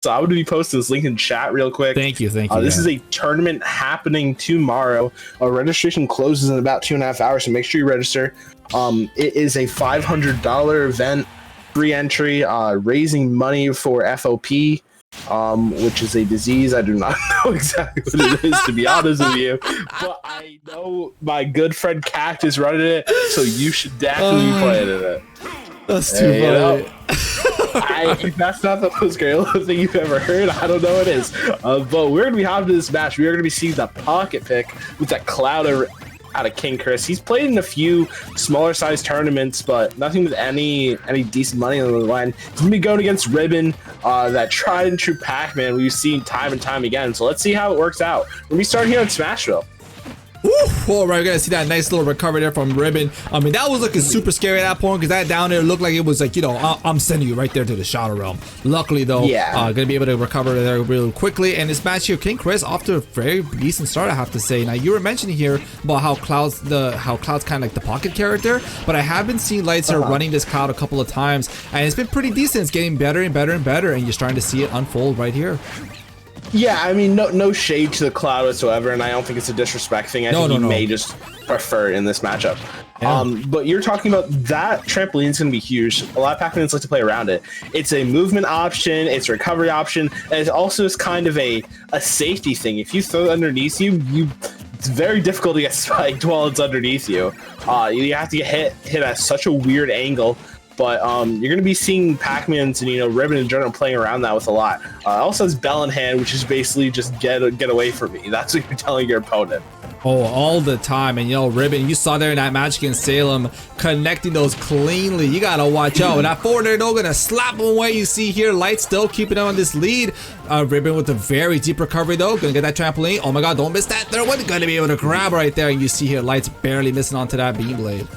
So I'm going to be posting this link in chat real quick. Thank you. This is a tournament happening tomorrow. Registration closes in about 2.5 hours, so make sure you register. It is a $500 event, free entry, raising money for FOP, which is a disease. I do not know exactly what it is, to be honest with you, but I know my good friend Cact is running it, so you should definitely be playing in it. That's too funny. If that's not the most great thing you've ever heard, I don't know what is. But we're going to be hopping to this match. We are going to be seeing the pocket pick with that Cloud out of King Chris. He's played in a few smaller size tournaments, but nothing with any decent money on the line. He's going to be going against Ribbon, that tried and true Pac-Man we've seen time and time again. So let's see how it works out. We're going to be starting here in Smashville. All right, we're gonna see that nice little recovery there from Ribbon. I mean, that was looking super scary at that point, because that down there looked like it was like, you know, I'm sending you right there to the Shadow Realm. Luckily though, gonna be able to recover there really quickly. And this match here, King Chris off to a very decent start, I have to say. Now, you were mentioning here about how Cloud's kind of like the pocket character, but I have been seeing Lights here running this Cloud a couple of times, and it's been pretty decent. It's getting better and better and better, and you're starting to see it unfold right here. Yeah, I mean, no shade to the Cloud whatsoever, and I don't think it's a disrespect thing. I think he may just prefer it in this matchup. Yeah. But you're talking about that trampoline is going to be huge. A lot of Pac-Mans like to play around it. It's a movement option, it's a recovery option, and it also is kind of a safety thing. If you throw it underneath you, it's very difficult to get spiked while it's underneath you. You have to get hit at such a weird angle. But you're going to be seeing Pac-Mans and, you know, Ribbon in general playing around that with a lot. Also has Bell in hand, which is basically just get away from me. That's what you're telling your opponent. Oh, all the time. And, you know, Ribbon, you saw there in that match against Salem, connecting those cleanly. You got to watch out. And that forward there, though, going to slap him away. You see here, Light still keeping him on this lead. Ribbon with a very deep recovery, though. Going to get that trampoline. Oh, my God, don't miss that. They're going to be able to grab right there. And you see here, Light's barely missing onto that beam blade.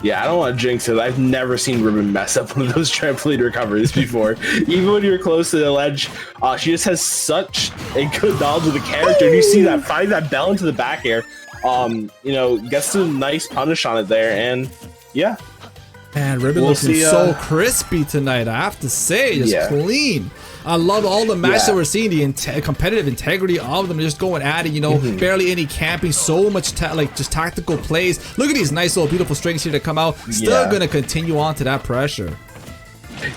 Yeah, I don't want to jinx it. I've never seen Ribbon mess up one of those trampoline recoveries before. Even when you're close to the ledge, she just has such a good knowledge of the character. And you see that, find that Bell into the back air. You know, gets a nice punish on it there, and yeah. Man, Ribbon looking so crispy tonight, I have to say. Just clean. I love all the matches that we're seeing, the competitive integrity of them just going at it, you know, barely any camping, so much just tactical plays. Look at these nice little beautiful strings here to come out. Still gonna continue on to that pressure.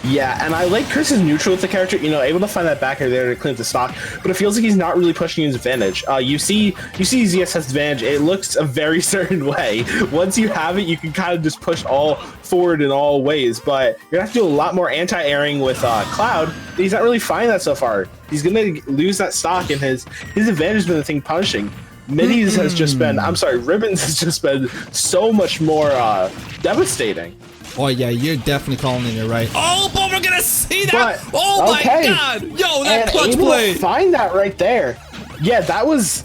Yeah, and I like Chris's neutral with the character, you know, able to find that back there to clean up the stock, but it feels like he's not really pushing his advantage. You see ZS has advantage. It looks a very certain way. Once you have it, you can kind of just push all forward in all ways, but you're gonna have to do a lot more anti-airing with Cloud. He's not really finding that so far. He's gonna lose that stock, and his advantage has been the thing punishing. Middies has just been, Ribbons has just been so much more devastating. Oh yeah, you're definitely calling it right. Oh, but we're gonna see that. But, oh my God, yo, that clutch play. Find that right there. Yeah, that was.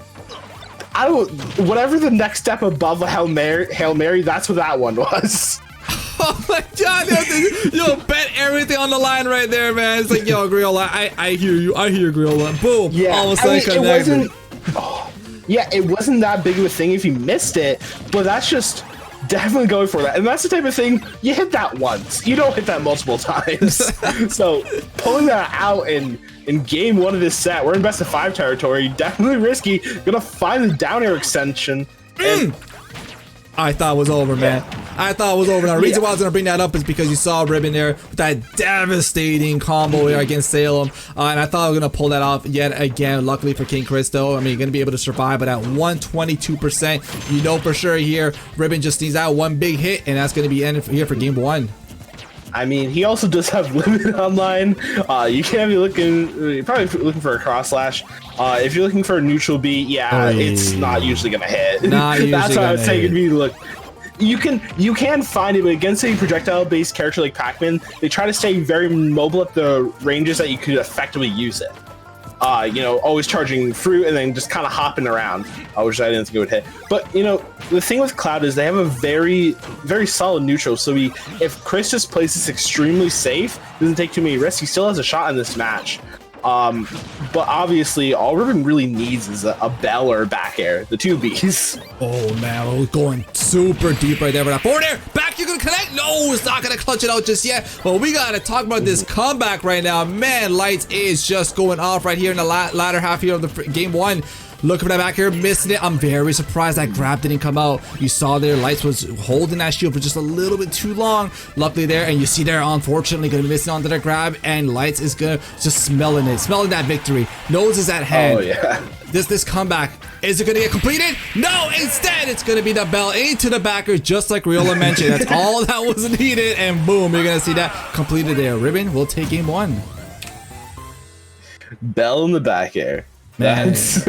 Whatever the next step above a Hail Mary, that's what that one was. Oh my God, yo, bet everything on the line right there, man. It's like, yo, Griola, I hear you, Griola. Boom. Yeah, all of a sudden connected. Yeah, it wasn't that big of a thing if you missed it, but that's just. Definitely going for that, and that's the type of thing you hit that once. You don't hit that multiple times. So pulling that out in game one of this set, we're in best of 5 territory. Definitely risky. Gonna find the down air extension. And I thought it was over, man. I thought it was over. Now, the reason why I was going to bring that up is because you saw Ribbon there with that devastating combo there against Salem. And I thought I was going to pull that off yet again. Luckily for King Chris, though. I mean, you're going to be able to survive, but at 122%, you know for sure here, Ribbon just needs that one big hit, and that's going to be ended here for game 1. I mean, he also does have limit online. You can't be you're probably looking for a cross slash. If you're looking for a neutral beat, it's not usually gonna hit. That's what I would say. It'd be you can find it, but against a projectile-based character like Pac-Man, they try to stay very mobile at the ranges that you could effectively use it. You know, always charging fruit and then just kind of hopping around, which I didn't think it would hit. But, you know, the thing with Cloud is they have a very, very solid neutral. So if Chris just plays this extremely safe, doesn't take too many risks, he still has a shot in this match. But obviously, all Ribbon really needs is a Bell or a back air, the two Bs. Oh man, we're going super deep right there for that forward air. Back, you're gonna connect. No, it's not gonna clutch it out just yet. But we gotta talk about this comeback right now. Man, Lights is just going off right here in the latter half here of the game one. Looking for that back here, missing it. I'm very surprised that grab didn't come out. You saw there, Lights was holding that shield for just a little bit too long. Luckily there, and you see there, unfortunately, gonna miss it onto the grab, and Lights is gonna just smelling that victory. Nose is at hand. Oh yeah. This comeback, is it gonna get completed? No, instead it's gonna be the bell into the backer, just like Riola mentioned. That's all that was needed, and boom, you're gonna see that completed there. Ribbon will take game one. Bell in the back air. That's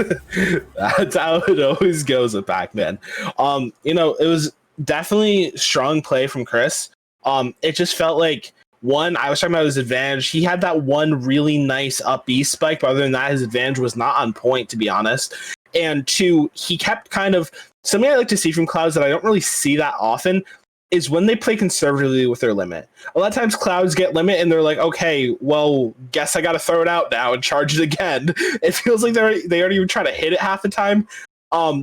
how it always goes with Pac-Man. You know, it was definitely strong play from Chris. It just felt like, one, I was talking about his advantage. He had that one really nice up B spike, but other than that, his advantage was not on point, to be honest. And two, he kept kind of, something I like to see from Clouds that I don't really see that often is when they play conservatively with their limit. A lot of times Clouds get limit and they're like, okay, well, guess I got to throw it out now and charge it again. It feels like they aren't even trying to hit it half the time.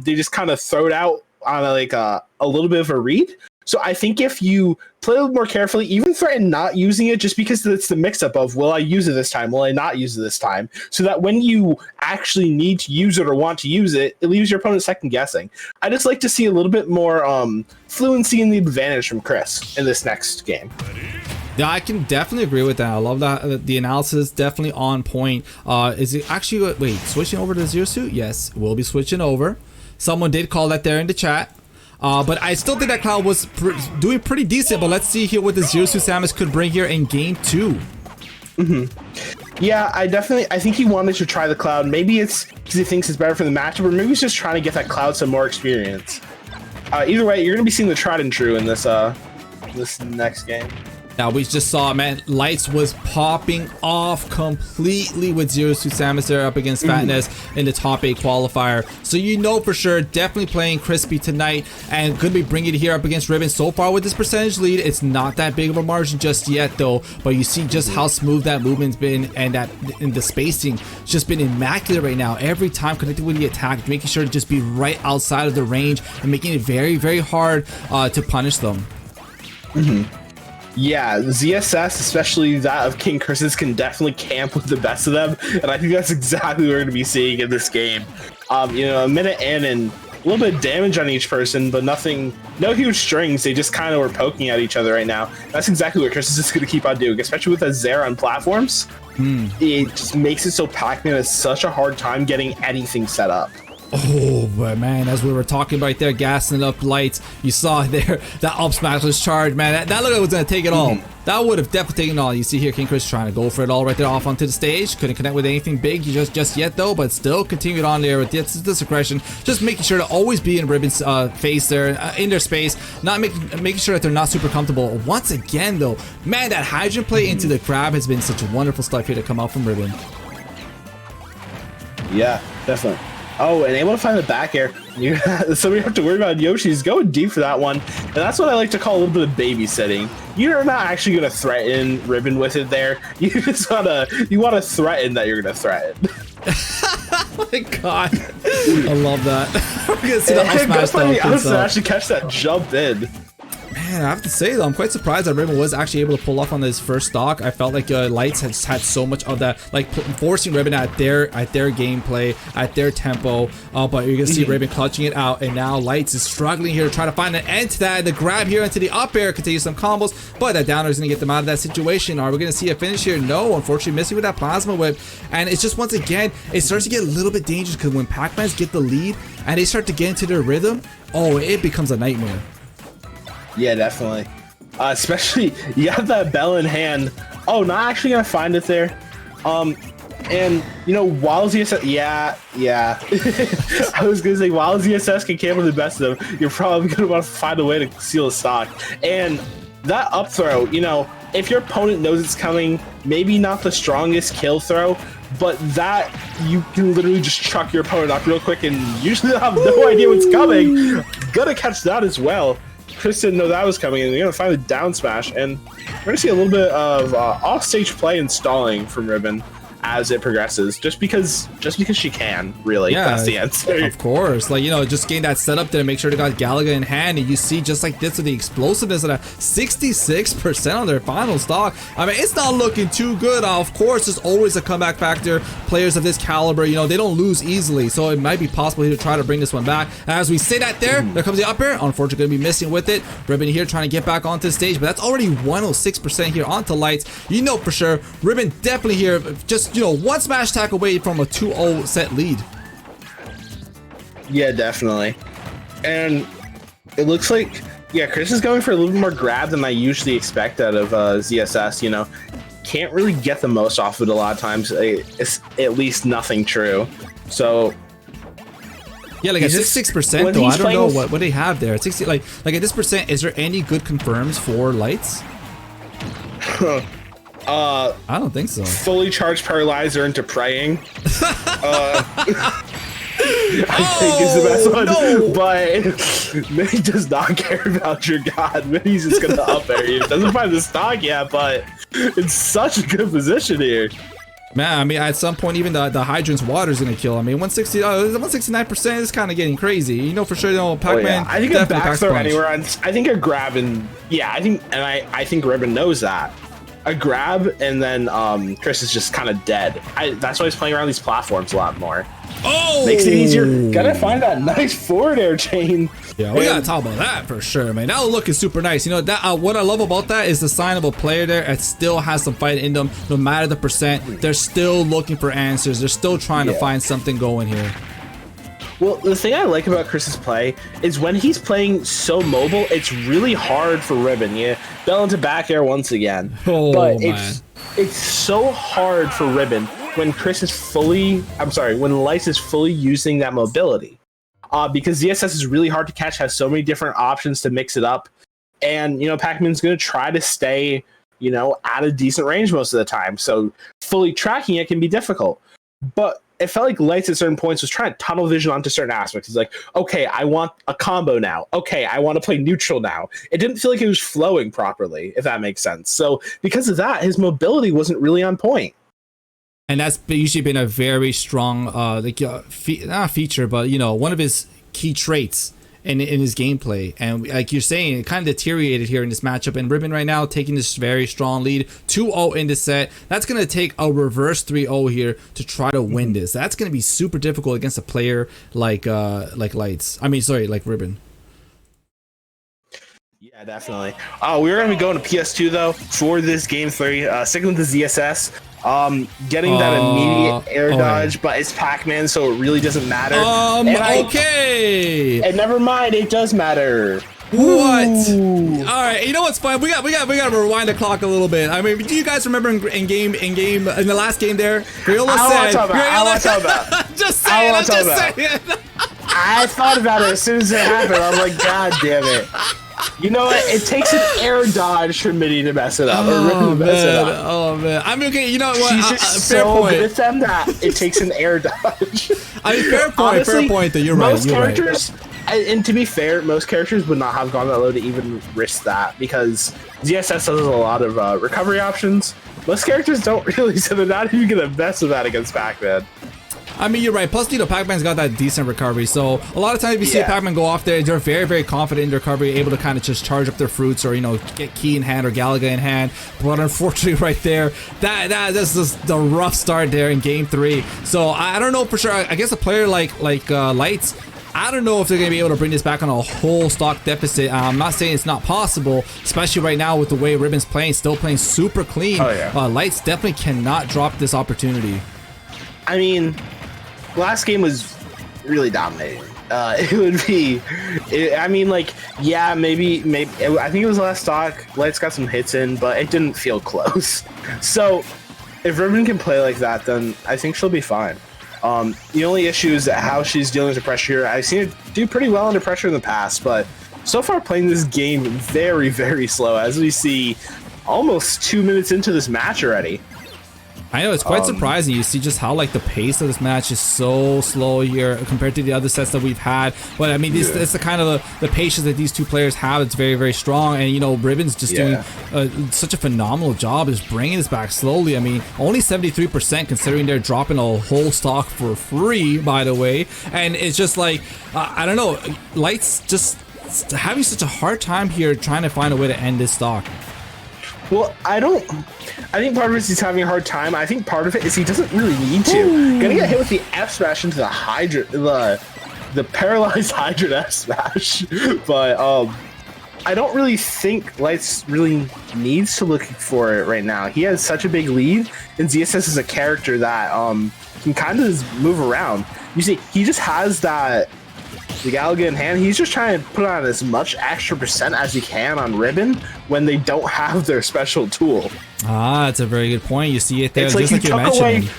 They just kind of throw it out on a little bit of a read. So I think if you play a little more carefully, even threaten not using it just because it's the mix-up of, will I use it this time? Will I not use it this time? So that when you actually need to use it or want to use it, it leaves your opponent second guessing. I just like to see a little bit more fluency in the advantage from Chris in this next game. Yeah, I can definitely agree with that. I love that. The analysis definitely on point. Is it actually, wait, switching over to Zero Suit? Yes, we'll be switching over. Someone did call that there in the chat. But I still think that Cloud was doing pretty decent, but let's see here what the Zero Suit Samus could bring here in game two. Yeah, I think he wanted to try the Cloud. Maybe it's because he thinks it's better for the matchup, or maybe he's just trying to get that Cloud some more experience. Either way, you're going to be seeing the tried and true in this next game. Now we just saw, man, Lights was popping off completely with Zero Suit Samus there up against Fatness in the top 8 qualifier. So you know for sure, definitely playing crispy tonight and could be bringing it here up against Ribbon. So far with this percentage lead, it's not that big of a margin just yet though. But you see just how smooth that movement's been, and that in the spacing just been immaculate right now. Every time connecting with the attack, making sure to just be right outside of the range and making it very, very hard to punish them. Yeah, ZSS, especially that of King Chris's, can definitely camp with the best of them, and I think that's exactly what we're going to be seeing in this game. You know, a minute in and a little bit of damage on each person, but no huge strings. They just kind of were poking at each other right now. That's exactly what Chris is just going to keep on doing, especially with a Zera on platforms. It just makes it so Pac-Man has such a hard time getting anything set up. Oh, but man, as we were talking right there, gassing up Lights, you saw there that up smash was charged, man. That looked like it was going to take it all. That would have definitely taken it all. You see here King Chris trying to go for it all right there off onto the stage. Couldn't connect with anything big just yet though, but still continued on there with this aggression. Just making sure to always be in Ribbon's face there, in their space, not making sure that they're not super comfortable. Once again though, man, that Hydrogen play into the grab has been such wonderful stuff here to come out from Ribbon. Yeah, definitely. Oh, and able to find the back air. So we have to worry about Yoshi's going deep for that one. And that's what I like to call a little bit of babysitting. You're not actually going to threaten Ribbon with it there. You just want to threaten that you're going to threaten. Oh my god. I love that. We're going to see the up smash though. I was to actually catch that jump in. Man, I have to say though, I'm quite surprised that Ribbon was actually able to pull off on this first stock. I felt like Lights had so much of that, like forcing Ribbon at their gameplay, at their tempo. But you're gonna see Ribbon clutching it out, and now Lights is struggling here to try to find an end to that. The grab here into the up air continue some combos, but that downer is gonna get them out of that situation. Are we gonna see a finish here? No, unfortunately missing with that plasma whip. And it's just once again, it starts to get a little bit dangerous because when Pac-Mans get the lead and they start to get into their rhythm, oh, it becomes a nightmare. Yeah, definitely. Especially, you have that bell in hand. Oh, not actually gonna find it there. And, you know, while ZSS... Yeah. I was gonna say, while ZSS can camp with the best of them, you're probably gonna want to find a way to steal a stock. And that up throw, you know, if your opponent knows it's coming, maybe not the strongest kill throw, but that you can literally just chuck your opponent up real quick and usually they'll have no idea what's coming. Gonna catch that as well. Chris didn't know that was coming, and you're gonna find the down smash, and we're gonna see a little bit of offstage play and stalling from Ribbon as it progresses, just because she can, really. Yeah, that's the answer. Of course, like, you know, just getting that setup there, make sure they got Galaga in hand, and you see just like this with the explosiveness of that 66% on their final stock. I mean, it's not looking too good. Of course, there's always a comeback factor. Players of this caliber, you know, they don't lose easily, so it might be possible here to try to bring this one back. And as we say that there comes the up air. Unfortunately, going to be missing with it. Ribbon here trying to get back onto the stage, but that's already 106% here onto Lights. You know for sure, Ribbon definitely here, just, you know, one smash attack away from a 2-0 set lead. Yeah, definitely. And it looks like, yeah, Chris is going for a little bit more grab than I usually expect out of ZSS, you know. Can't really get the most off of it a lot of times. It's at least nothing true. So yeah, like at 66% though, I don't know what they have there. At 60, like at this percent, is there any good confirms for Lights? I don't think so. Fully charged paralyzer into praying. I think is the best one, no. But Minnie does not care about your god. Minnie's just gonna up air you. Doesn't find the stock yet, but it's such a good position here. Man, I mean, at some point, even the Hydrant's water is gonna kill. I mean, 169% is kind of getting crazy. You know for sure, you know, Pac-Man. I think a back throw anywhere. I think a grab and I think Ribbon knows that. A grab and then Chris is just kind of dead. That's why he's playing around these platforms a lot more. Oh, makes it easier. Gotta find that nice forward air chain. Yeah, we gotta talk about that for sure, man. That looking super nice. You know that what I love about that is the sign of a player there that still has some fight in them, no matter the percent. They're still looking for answers. They're still trying to find something going here. Well, the thing I like about Chris's play is when he's playing so mobile, it's really hard for Ribbon. Yeah, fell into back air once again. Oh, but man. It's so hard for Ribbon when when Lice is fully using that mobility. Because ZSS is really hard to catch, has so many different options to mix it up. And, you know, Pac-Man's going to try to stay, you know, at a decent range most of the time. So fully tracking it can be difficult. But it felt like Lights at certain points was trying to tunnel vision onto certain aspects. He's like, okay, I want a combo now. Okay, I want to play neutral now. It didn't feel like it was flowing properly, if that makes sense. So because of that, his mobility wasn't really on point. And that's usually been a very strong, not feature, but, you know, one of his key traits in his gameplay. And like you're saying, it kind of deteriorated here in this matchup. And Ribbon right now taking this very strong lead, 2-0 in the set. That's going to take a reverse 3-0 here to try to win this. That's going to be super difficult against a player like Lights. I mean, sorry, like Ribbon. Yeah, definitely. We're going to be going to PS2 though for this game 3. Sticking with the ZSS. Getting that immediate air dodge, but it's Pac-Man, so it really doesn't matter. Okay. And never mind, it does matter. What? Ooh. All right, you know what's fun? We got to rewind the clock a little bit. I mean, do you guys remember in the last game there? I want to talk about. Just saying. I'm just saying. I thought about it as soon as it happened. I'm like, God damn it. You know what? It takes an air dodge for Minnie to mess it up. Oh man! I mean, okay. You know what? She's just fair so point. Good at them that it takes an air dodge. I mean, fair point. Honestly, fair point. That you're right. Most characters, and to be fair, most characters would not have gone that low to even risk that because ZSS has a lot of recovery options. Most characters don't really, so they're not even gonna mess with that against Pac-Man. I mean, you're right. Plus, you know, Pac-Man's got that decent recovery. So a lot of times if you see Pac-Man go off there, they're very, very confident in their recovery, able to kind of just charge up their fruits or, you know, get Key in hand or Galaga in hand. But unfortunately right there, that's just the rough start there in game 3. So I don't know for sure. I guess a player like Lights, I don't know if they're going to be able to bring this back on a whole stock deficit. I'm not saying it's not possible, especially right now with the way Ribbon's playing, still playing super clean. Oh, yeah. Lights definitely cannot drop this opportunity. I mean, last game was really dominating. It would be, I mean, like, yeah, maybe, I think it was last stock. Lights got some hits in, but it didn't feel close. So if Ribbon can play like that, then I think she'll be fine. The only issue is how she's dealing with the pressure here. I've seen her do pretty well under pressure in the past, but so far playing this game very, very slow, as we see almost 2 minutes into this match already. I know, it's quite surprising. You see just how like the pace of this match is so slow here compared to the other sets that we've had. But I mean, it's the kind of the patience that these two players have. It's very, very strong. And you know, Ribbon's just doing such a phenomenal job just bringing this back slowly. I mean, only 73% considering they're dropping a whole stock for free, by the way. And it's just like, I don't know, Light's just having such a hard time here trying to find a way to end this stock. Well, I think part of it is he's having a hard time. I think part of it is he doesn't really need to. Gonna get hit with the F smash into the Hydra, the paralyzed Hydra F smash. But I don't really think Lights really needs to look for it right now. He has such a big lead, and ZSS is a character that can kind of just move around. You see, he just has that the Galaga in hand. He's just trying to put on as much extra percent as he can on Ribbon when they don't have their special tool. Ah, that's a very good point. You see it there, it's just like you mentioned.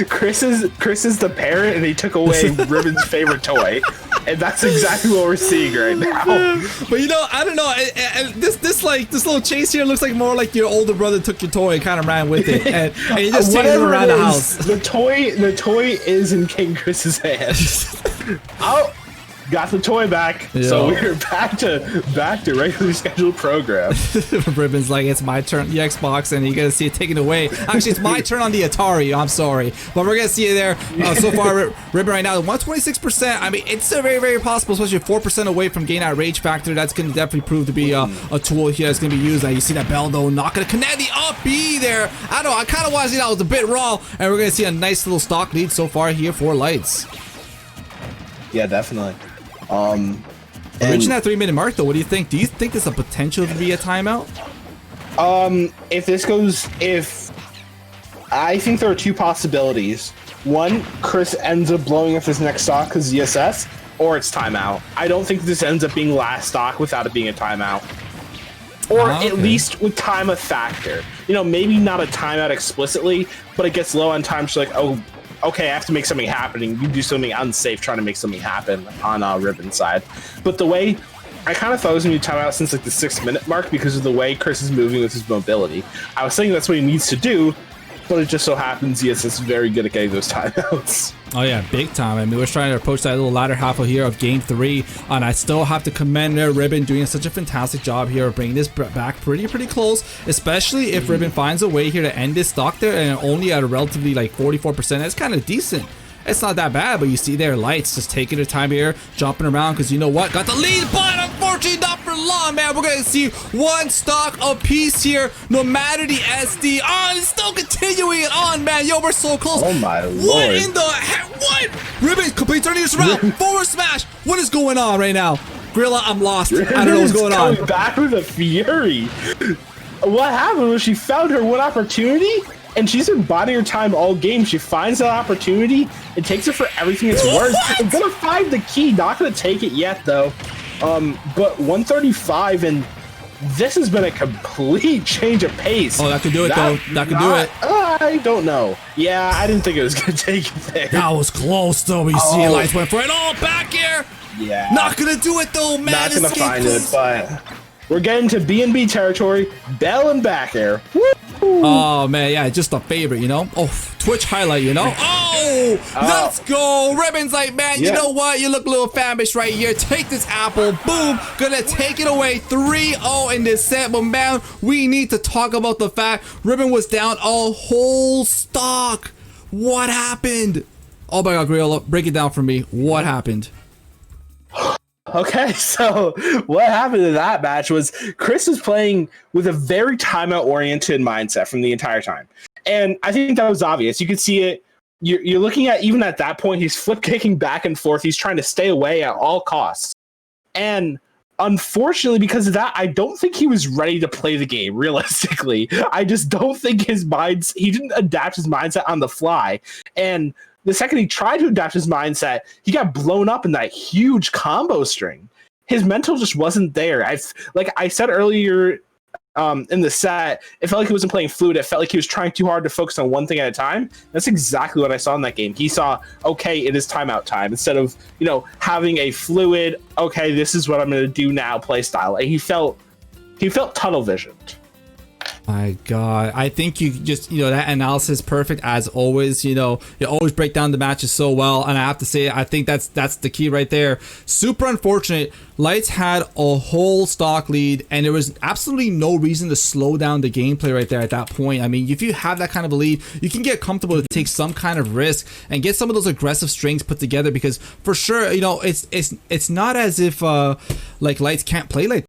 Chris is the parent, and he took away Ribbon's favorite toy, and that's exactly what we're seeing right now. But you know, I don't know. This little chase here looks like more like your older brother took your toy and kind of ran with it, and you just chased him around the house. The toy is in King Chris's hands. Oh. Got the toy back, so we're back to regularly scheduled program. Ribbon's like, it's my turn on the Xbox, and you're gonna see it taken away. Actually, it's my turn on the Atari. I'm sorry, but we're gonna see it there. So far, Ribbon right now, 126%. I mean, it's very, very possible, especially 4% away from getting that rage factor. That's gonna definitely prove to be a tool here that's gonna be used. Now you see that bell though, not gonna connect the up B there. I don't know. I kind of want to see that was a bit raw, and we're gonna see a nice little stock lead so far here for Lights. Yeah, definitely. Reaching that 3-minute mark though, what do you think? Do you think there's a potential to be a timeout? I think there are two possibilities. One, Chris ends up blowing up his next stock because ZSS, or it's timeout. I don't think this ends up being last stock without it being a timeout. Or at least with time a factor. You know, maybe not a timeout explicitly, but it gets low on time. She's like, oh, okay, I have to make something happen, and you do something unsafe trying to make something happen on Ribbon's side. But the way, I kind of thought it was going to be timeout since like the 6-minute mark because of the way Chris is moving with his mobility. I was thinking that's what he needs to do, but it just so happens ZSS is very good at getting those timeouts. Oh yeah, big time. I mean, we're trying to approach that little latter half of here of Game 3, and I still have to commend Ribbon doing such a fantastic job here of bringing this back pretty close, especially if Ribbon finds a way here to end this stock there, and only at a relatively like 44%. That's kind of decent. It's not that bad, but you see there, Lights just taking their time here, jumping around, because you know what? Got the lead, but unfortunately not for long, man. We're going to see one stock apiece here, no matter the SD. Oh, it's still continuing it on, man. Yo, we're so close. Oh, my Lord. What in the heck? What? Ribbon complete turning this around. Forward smash. What is going on right now? Grilla, I'm lost. I don't know what's going on. Coming back with a fury. What happened was she found her one opportunity, and she's been biding her time all game. She finds that opportunity and takes it for everything it's worth. I'm gonna find the key. Not gonna take it yet though. But 135, and this has been a complete change of pace. Oh, that could do it though. That could do it. I don't know. Yeah, I didn't think it was gonna take it there. That was close though. But you see, Lights went for it. Oh, back here. Yeah. Not gonna do it though, man. Not gonna find it, but we're getting to B&B territory. Bell and back air. Woo! Oh man, yeah, just a favorite, you know. Oh, Twitch highlight, you know. Oh, let's go. Ribbon's like, man, you know what? You look a little famished right here. Take this apple. Boom. Gonna take it away. 3-0 in this set. But man, we need to talk about the fact Ribbon was down a whole stock. What happened? Oh my God, Grillo, break it down for me. What happened? Okay, so what happened in that match was Chris was playing with a very timeout-oriented mindset from the entire time. And I think that was obvious. You could see it. You're looking at, even at that point, he's flip kicking back and forth. He's trying to stay away at all costs. And unfortunately, because of that, I don't think he was ready to play the game, realistically. I just don't think he didn't adapt his mindset on the fly. And the second he tried to adapt his mindset, he got blown up in that huge combo string. His mental just wasn't there. Like I said earlier in the set, it felt like he wasn't playing fluid. It felt like he was trying too hard to focus on one thing at a time. That's exactly what I saw in that game. He saw, okay, it is timeout time, instead of, you know, having a fluid, okay, this is what I'm going to do now play style. He felt tunnel visioned. My God, I think you just, that analysis is perfect as always. You always break down the matches so well, and I have to say, I think that's the key right there. Super unfortunate. Lights had a whole stock lead, and there was absolutely no reason to slow down the gameplay right there at that point. I mean, if you have that kind of a lead, you can get comfortable to take some kind of risk and get some of those aggressive strings put together, because for sure, it's not as if like Lights can't play like